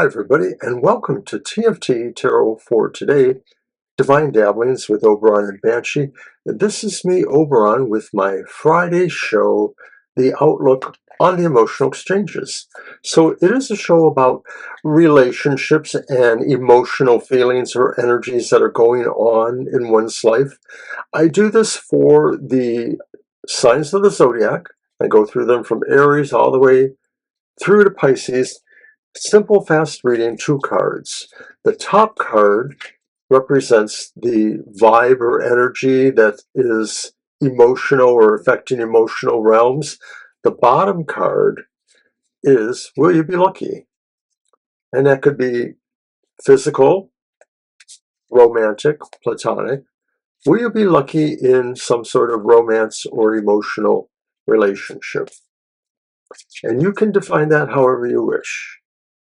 Hi, everybody, and welcome to TFT Tarot for today, Divine Dabblings with Oberon and Banshee. And this is me, Oberon, with my Friday show, The Outlook on the Emotional Exchanges. So it is a show about relationships and emotional feelings or energies that are going on in one's life. I do this for the signs of the Zodiac. I go through them from Aries all the way through to Pisces. Simple, fast reading, 2 cards. The top card represents the vibe or energy that is emotional or affecting emotional realms. The bottom card is, will you be lucky? And that could be physical, romantic, platonic. Will you be lucky in some sort of romance or emotional relationship? And you can define that however you wish,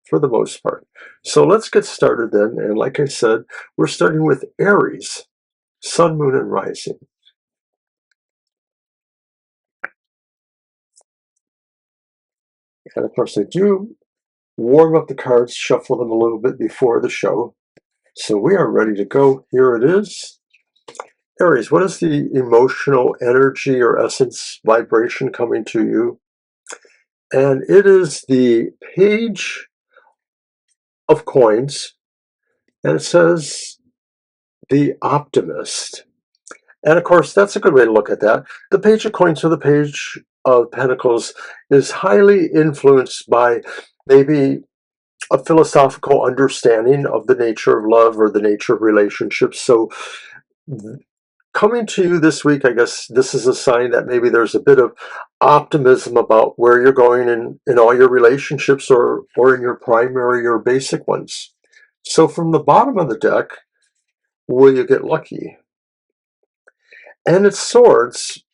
for the most part. So let's get started then. And like I said, we're starting with Aries, Sun, Moon, and Rising. And of course, I do warm up the cards, shuffle them a little bit before the show. So we are ready to go. Here it is. Aries, what is the emotional energy or essence vibration coming to you? And it is the Page of Coins, and it says the Optimist. And of course, that's a good way to look at that. The Page of Coins or the Page of Pentacles is highly influenced by maybe a philosophical understanding of the nature of love or the nature of relationships. So coming to you this week, I guess this is a sign that maybe there's a bit of optimism about where you're going in all your relationships or in your primary or basic ones. So from the bottom of the deck, will you get lucky? And it's swords,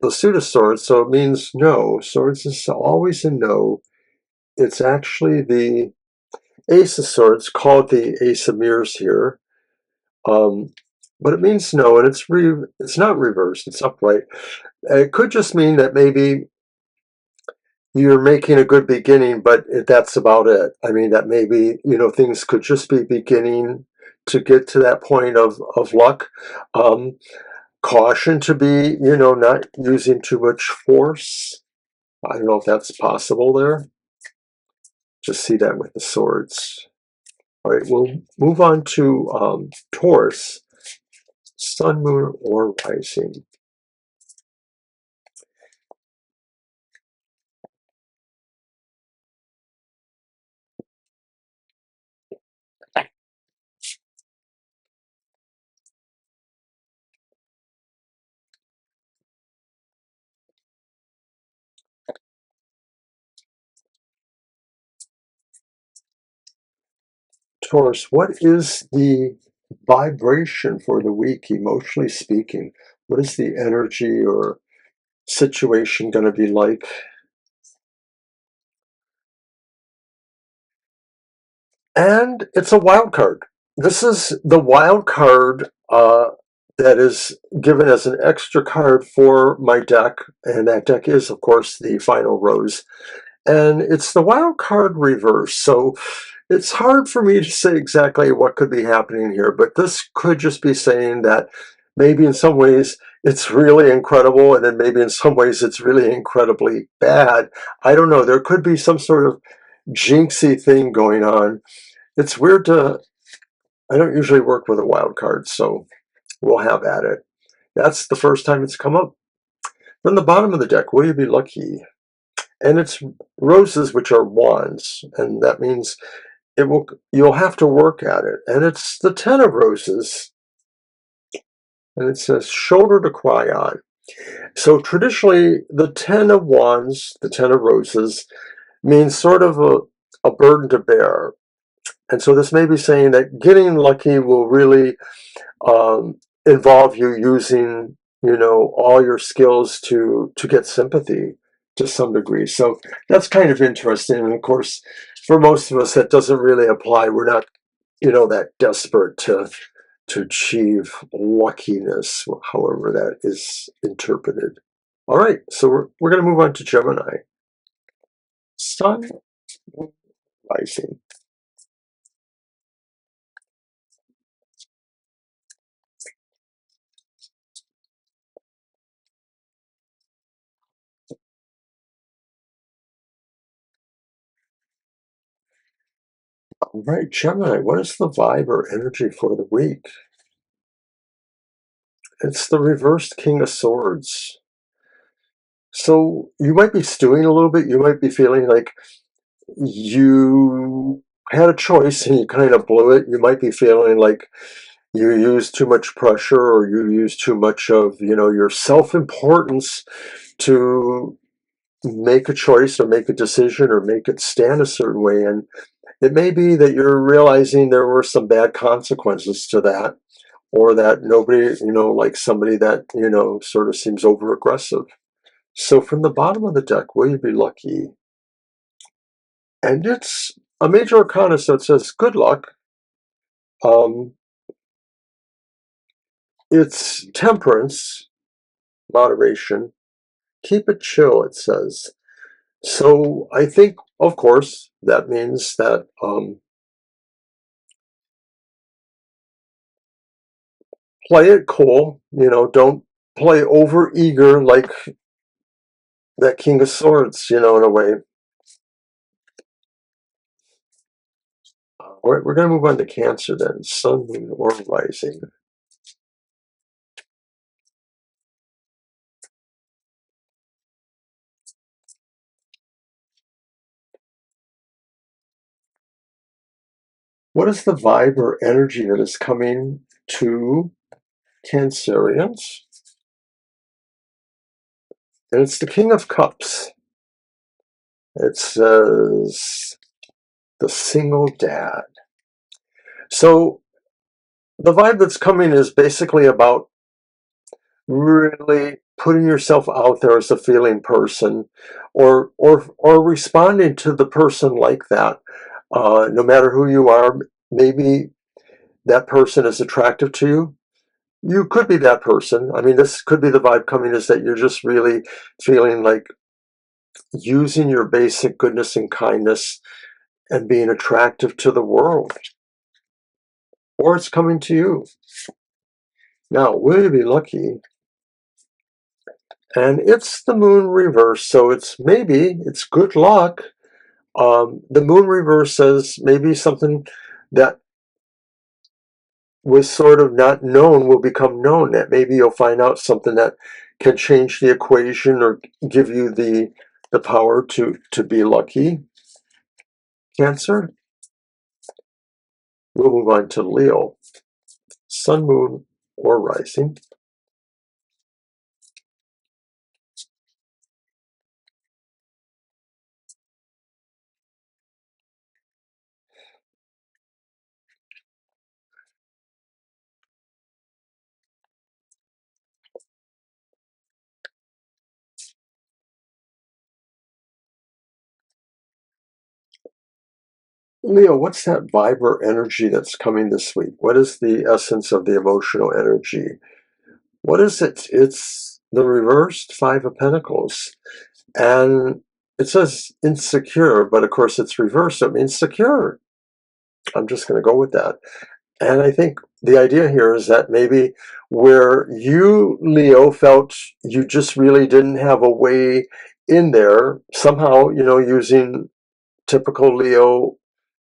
the suit of swords, so it means no. Swords is always a no. It's actually the ace of swords, called the ace of mirrors here. But it means no, and it's not reversed, it's upright. It could just mean that maybe you're making a good beginning, but that's about it. I mean, that maybe, things could just be beginning to get to that point of luck. Caution to be, not using too much force. I don't know if that's possible there. Just see that with the swords. All right, we'll move on to Taurus, Sun, Moon, or Rising. Taurus, what is the vibration for the week, emotionally speaking? What is the energy or situation going to be like? And it's a wild card. This is the wild card that is given as an extra card for my deck, and that deck is, of course, the Final Rose. And it's the wild card reverse. So it's hard for me to say exactly what could be happening here, but this could just be saying that maybe in some ways it's really incredible, and then maybe in some ways it's really incredibly bad. I don't know. There could be some sort of jinxy thing going on. It's weird I don't usually work with a wild card, so we'll have at it. That's the first time it's come up. From the bottom of the deck, will you be lucky? And it's roses, which are wands, and that means you'll have to work at it. And it's the 10 of roses, and it says shoulder to cry on. So traditionally, the 10 of wands, the 10 of roses, means sort of a burden to bear. And so this may be saying that getting lucky will really involve you using, all your skills to get sympathy to some degree. So that's kind of interesting. And of course, for most of us, that doesn't really apply. We're not, that desperate to achieve luckiness, however that is interpreted. All right, so we're going to move on to Gemini. Sun, Rising. All right, Gemini, what is the vibe or energy for the week? It's the reversed King of Swords. So you might be stewing a little bit. You might be feeling like you had a choice and you kind of blew it. You might be feeling like you used too much pressure or you used too much of, your self-importance to make a choice or make a decision or make it stand a certain way. And it may be that you're realizing there were some bad consequences to that, or that nobody, like somebody that, sort of seems over aggressive. So from the bottom of the deck, will you be lucky? And it's a major arcana, so it says good luck. Um, it's temperance, moderation. Keep it chill, it says. So I think, of course, that means that play it cool. Don't play over eager like that King of Swords, in a way. All right, we're going to move on to Cancer then. Sun, Moon, or Rising. What is the vibe or energy that is coming to Cancerians? And it's the King of Cups. It says the single dad. So the vibe that's coming is basically about really putting yourself out there as a feeling person, or responding to the person like that. No matter who you are, maybe that person is attractive to you. You could be that person. I mean, this could be the vibe coming, is that you're just really feeling like using your basic goodness and kindness and being attractive to the world, or it's coming to you. Now, will you be lucky? And it's the moon reverse, so it's good luck. The moon reverse says maybe something that was sort of not known will become known, that maybe you'll find out something that can change the equation or give you the power to be lucky. Cancer. We'll move on to Leo. Sun, Moon, or Rising. Leo, what's that vibe or energy that's coming this week? What is the essence of the emotional energy? What is it? It's the reversed Five of Pentacles. And it says insecure, but of course it's reversed, so it means secure. I'm just going to go with that. And I think the idea here is that maybe where you, Leo, felt you just really didn't have a way in there, somehow, using typical Leo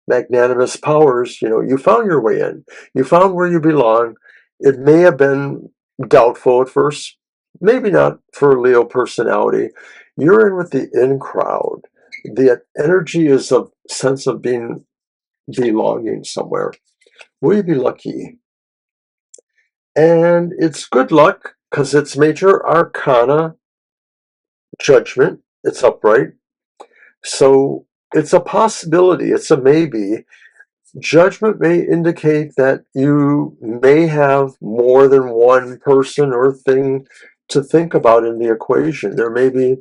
magnanimous powers, you found your way in. You found where you belong. It may have been doubtful at first, maybe not for Leo personality. You're in with the in crowd. The energy is a sense of belonging somewhere. Will you be lucky? And it's good luck because it's major arcana, judgment. It's upright. So it's a possibility. It's a maybe. Judgment may indicate that you may have more than one person or thing to think about in the equation. There may be,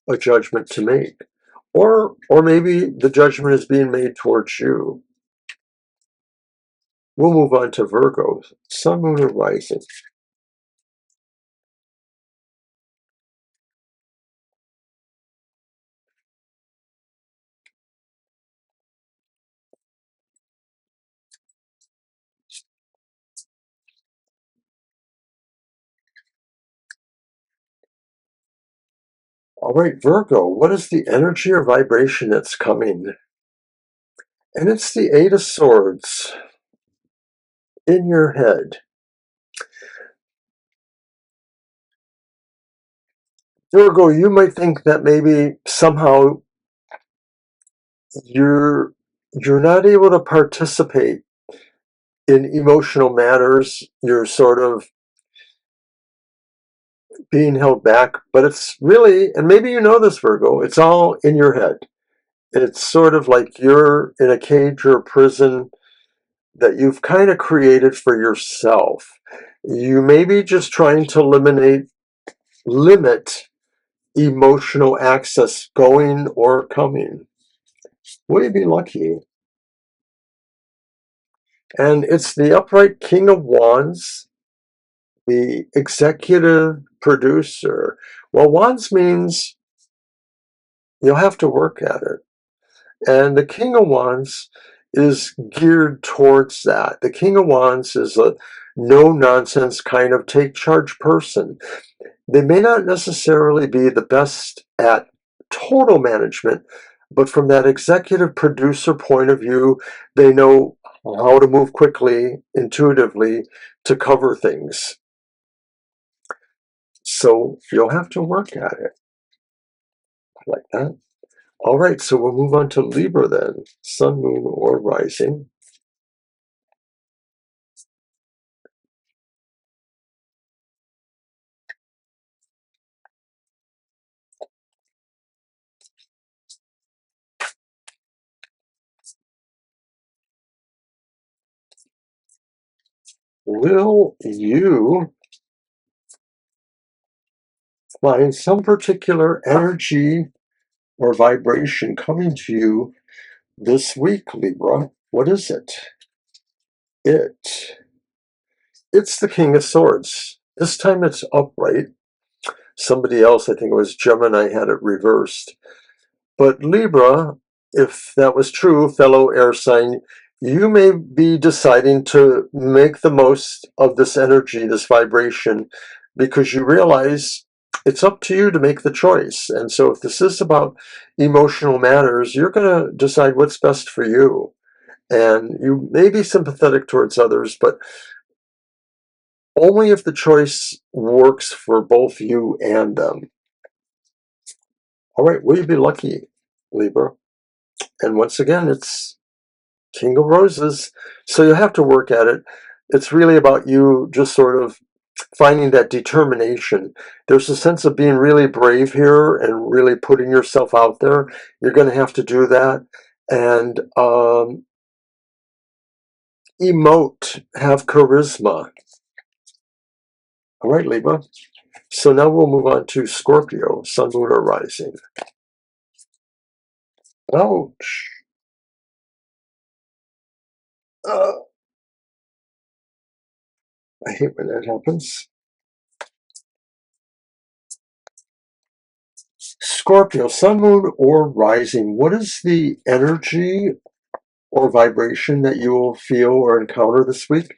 a judgment to make, or maybe the judgment is being made towards you. We'll move on to Virgo, Sun, Moon, or Rising. All right, Virgo, what is the energy or vibration that's coming? And it's the Eight of Swords in your head. Virgo, you might think that maybe somehow you're not able to participate in emotional matters. You're sort of being held back, but it's really, and maybe you know this, Virgo, it's all in your head. It's sort of like you're in a cage or a prison that you've kind of created for yourself. You may be just trying to limit emotional access going or coming. Will you be lucky? And it's the upright King of Wands, the executive producer. Well, Wands means you'll have to work at it. And the King of Wands is geared towards that. The King of Wands is a no-nonsense kind of take-charge person. They may not necessarily be the best at total management, but from that executive producer point of view, they know how to move quickly, intuitively, to cover things. So you'll have to work at it. I like that. All right, so we'll move on to Libra then. Sun, moon, or rising. Will you find some particular energy or vibration coming to you this week, Libra? What is it? It's the King of Swords. This time it's upright. Somebody else, I think it was Gemini, had it reversed. But Libra, if that was true, fellow air sign, you may be deciding to make the most of this energy, this vibration, because you realize it's up to you to make the choice. And so if this is about emotional matters, you're going to decide what's best for you. And you may be sympathetic towards others, but only if the choice works for both you and them. All right, will you be lucky, Libra? And once again, it's King of Roses. So you have to work at it. It's really about you just sort of finding that determination. There's a sense of being really brave here and really putting yourself out there. You're going to have to do that. And emote, have charisma. All right, Libra. So now we'll move on to Scorpio, Sun, Moon, or Rising. Ouch. I hate when that happens. Scorpio, Sun, Moon, or Rising. What is the energy or vibration that you will feel or encounter this week?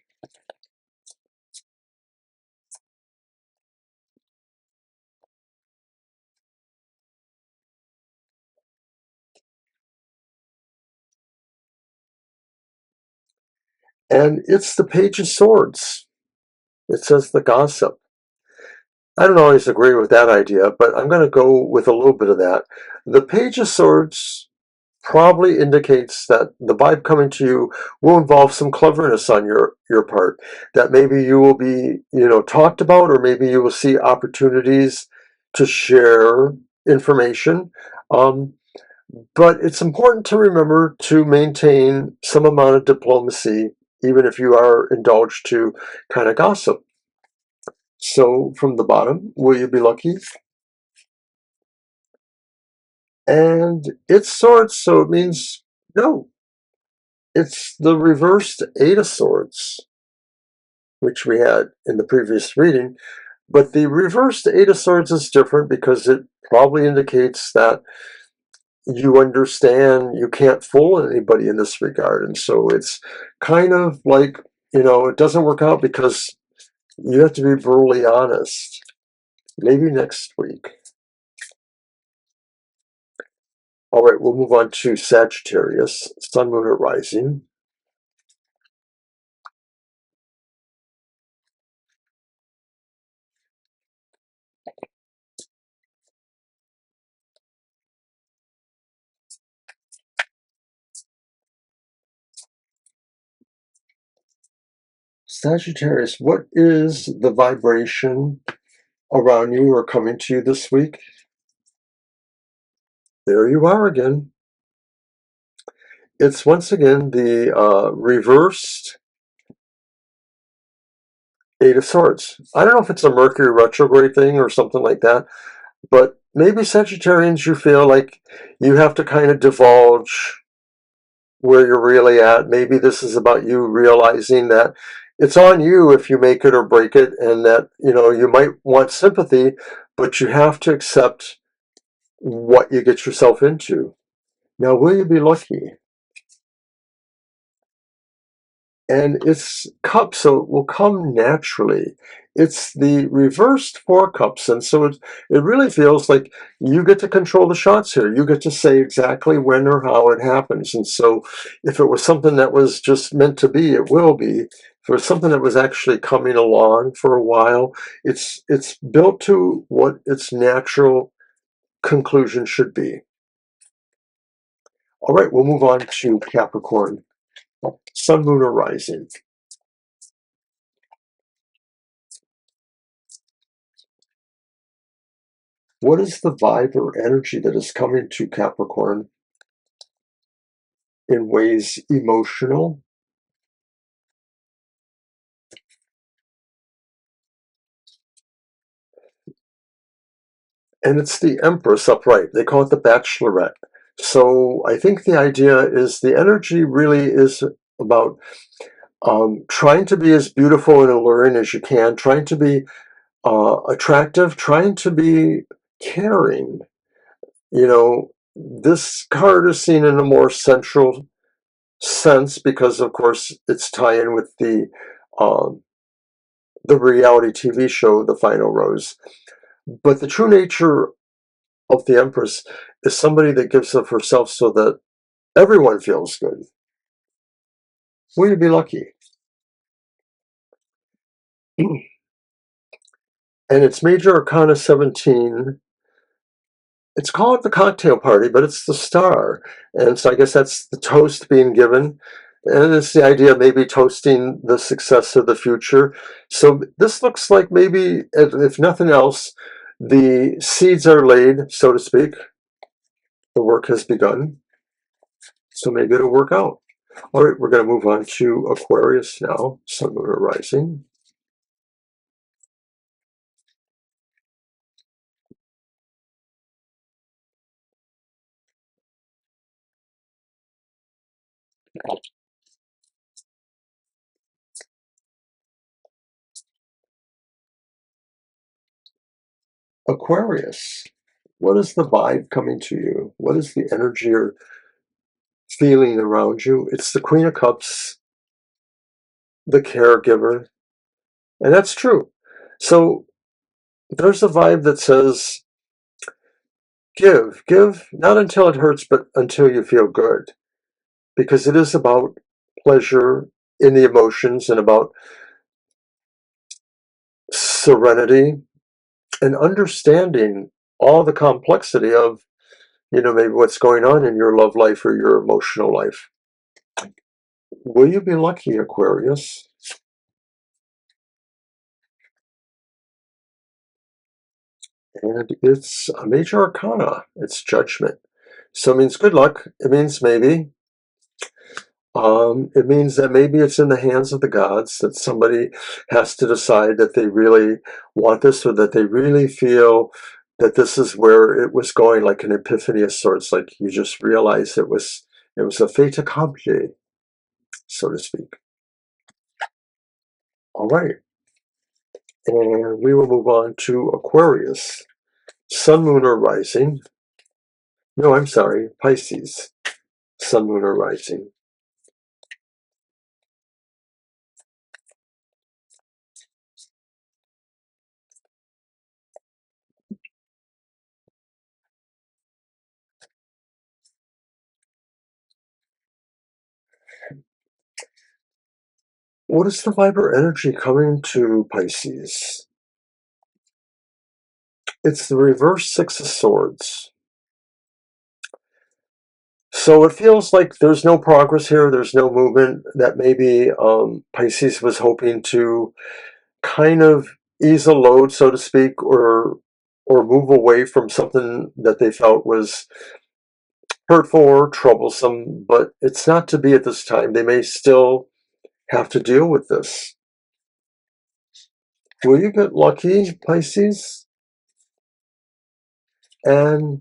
And it's the Page of Swords. It says the gossip. I don't always agree with that idea, but I'm going to go with a little bit of that. The Page of Swords probably indicates that the vibe coming to you will involve some cleverness on your part, that maybe you will be, talked about, or maybe you will see opportunities to share information. But it's important to remember to maintain some amount of diplomacy, even if you are indulged to kind of gossip. So from the bottom, will you be lucky? And it's swords, so it means no. It's the reversed Eight of Swords, which we had in the previous reading. But the reversed Eight of Swords is different because it probably indicates that you understand you can't fool anybody in this regard. And so it's kind of like, it doesn't work out because you have to be brutally honest. Maybe next week. All right, we'll move on to Sagittarius, Sun, Moon, or Rising. Sagittarius, what is the vibration around you or coming to you this week? There you are again. It's once again the reversed Eight of Swords. I don't know if it's a Mercury retrograde thing or something like that, but maybe Sagittarians, you feel like you have to kind of divulge where you're really at. Maybe this is about you realizing that it's on you if you make it or break it, and that, you know, you might want sympathy, but you have to accept what you get yourself into. Now, will you be lucky? And it's cups, so it will come naturally. It's the reversed four cups, and so it really feels like you get to control the shots here. You get to say exactly when or how it happens. And so if it was something that was just meant to be, it will be. If it was something that was actually coming along for a while, it's built to what its natural conclusion should be. All right, we'll move on to Capricorn, Sun, Moon, or Rising. What is the vibe or energy that is coming to Capricorn in ways emotional? And it's the Empress upright. They call it the Bachelorette. So I think the idea is the energy really is about trying to be as beautiful and alluring as you can, trying to be attractive, trying to be caring. You know, this card is seen in a more central sense because, of course, it's tie-in with um, the reality TV show, The Final Rose. But the true nature of the Empress is somebody that gives of herself so that everyone feels good. Will you be lucky? And it's Major Arcana 17. It's called the cocktail party, but it's the star. And so I guess that's the toast being given. And it's the idea of maybe toasting the success of the future. So this looks like maybe, if nothing else, the seeds are laid, so to speak. The work has begun. So maybe it'll work out. All right, we're going to move on to Aquarius now, Sun, Moon, or Rising. Aquarius, what is the vibe coming to you? What is the energy or feeling around you? It's the Queen of Cups, the caregiver, and that's true. So there's a vibe that says, give, not until it hurts, but until you feel good. Because it is about pleasure in the emotions and about serenity and understanding all the complexity of, you know, maybe what's going on in your love life or your emotional life. Will you be lucky, Aquarius? And it's a major arcana. It's judgment. So it means good luck. It means maybe. It means that maybe it's in the hands of the gods, that somebody has to decide that they really want this or that they really feel that this is where it was going, like an epiphany of sorts, like you just realize it was a fait accompli, so to speak. All right. And we will move on to Aquarius. Sun, Moon, or Rising. No, I'm sorry, Pisces. Sun, Moon, or Rising. What is the Libra energy coming to Pisces? It's the reverse Six of Swords. So it feels like there's no progress here, there's no movement, that maybe Pisces was hoping to kind of ease a load, so to speak, or move away from something that they felt was hurtful or troublesome, but it's not to be at this time. They may still have to deal with this. Will you get lucky, Pisces? And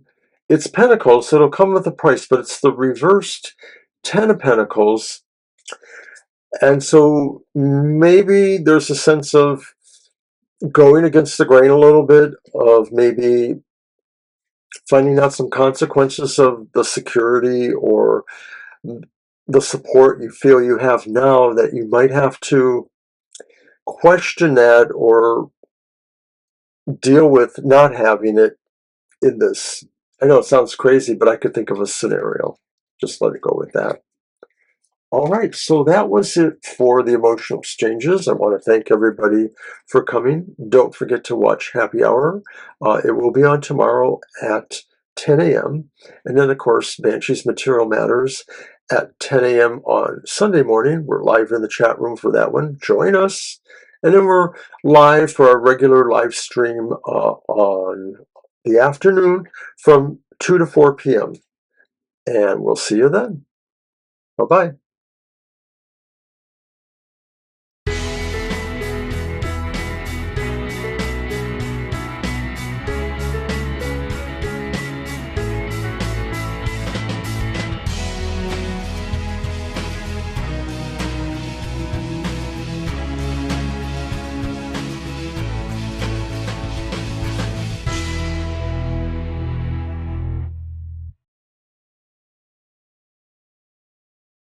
it's Pentacles, so it'll come with a price, but it's the reversed Ten of Pentacles. And so maybe there's a sense of going against the grain a little bit, of maybe finding out some consequences of the security or the support you feel you have now, that you might have to question that or deal with not having it in this. I know it sounds crazy, but I could think of a scenario. Just let it go with that. All right, so that was it for the emotional exchanges. I want to thank everybody for coming. Don't forget to watch Happy Hour. It will be on tomorrow at 10 a.m. And then, of course, Banshee's Material Matters at 10 a.m. on Sunday morning. We're live in the chat room for that one. Join us. And then we're live for our regular live stream on the afternoon from 2 to 4 p.m. And we'll see you then. Bye-bye.